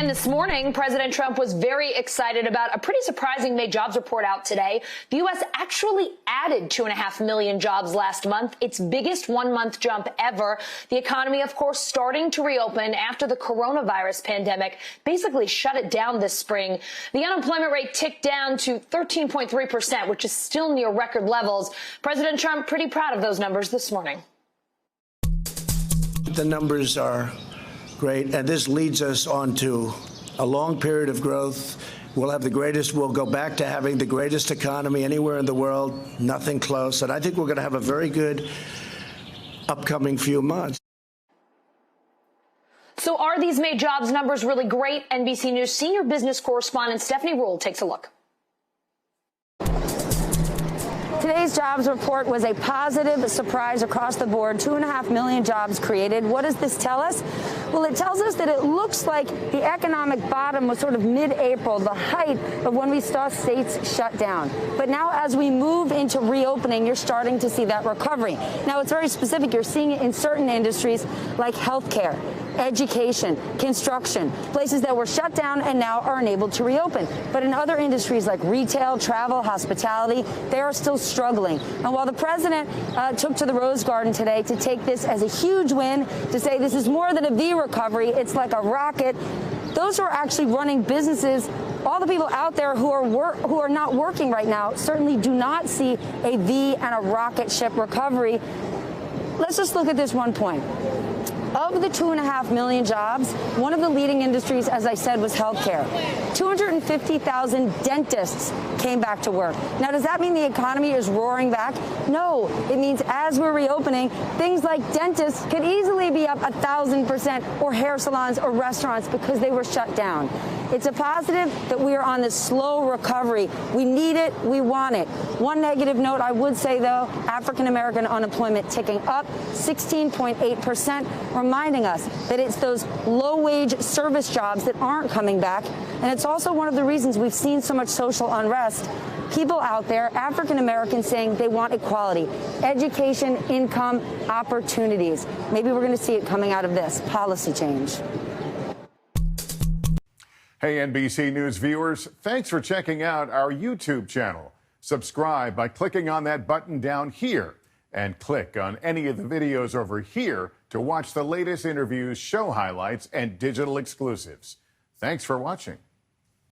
And this morning, President Trump was very excited about a pretty surprising May jobs report out today. The U.S. actually added 2.5 million jobs last month, its biggest one-month jump ever. The economy, of course, starting to reopen after the coronavirus pandemic basically shut it down this spring. The unemployment rate ticked down to 13.3%, which is still near record levels. President Trump pretty proud of those numbers this morning. The numbers are great, and this leads us on to a long period of growth. We'll go back to having the greatest economy anywhere in the world, nothing close. And I think we're going to have a very good upcoming few months. So are these May jobs numbers really great? NBC News senior business correspondent Stephanie Ruhle takes a look. Today's jobs report was a positive surprise across the board. 2.5 million jobs created. What does this tell us? Well, it tells us that it looks like the economic bottom was sort of mid-April, the height of when we saw states shut down. But now as we move into reopening, you're starting to see that recovery. Now, it's very specific. You're seeing it in certain industries like healthcare, education, construction, places that were shut down and now are unable to reopen. But in other industries like retail, travel, hospitality, they are still struggling. And while the president took to the Rose Garden today to take this as a huge win, to say this is more than a V recovery, it's like a rocket, those who are actually running businesses, all the people out there who are not working right now, certainly do not see a V and a rocket ship recovery. Let's just look at this one point. Of the 2.5 million jobs, one of the leading industries, as I said, was healthcare. 250,000 dentists came back to work. Now, does that mean the economy is roaring back? No. It means as we're reopening, things like dentists could easily be up 1,000%, or hair salons or restaurants because they were shut down. It's a positive that we are on this slow recovery. We need it. We want it. One negative note I would say, though, African-American unemployment ticking up 16.8%, reminding us that it's those low-wage service jobs that aren't coming back. And it's also one of the reasons we've seen so much social unrest. People out there, African-Americans, saying they want equality, education, income, opportunities. Maybe we're going to see it coming out of this policy change. Hey, NBC News viewers, thanks for checking out our YouTube channel. Subscribe by clicking on that button down here and click on any of the videos over here to watch the latest interviews, show highlights, and digital exclusives. Thanks for watching.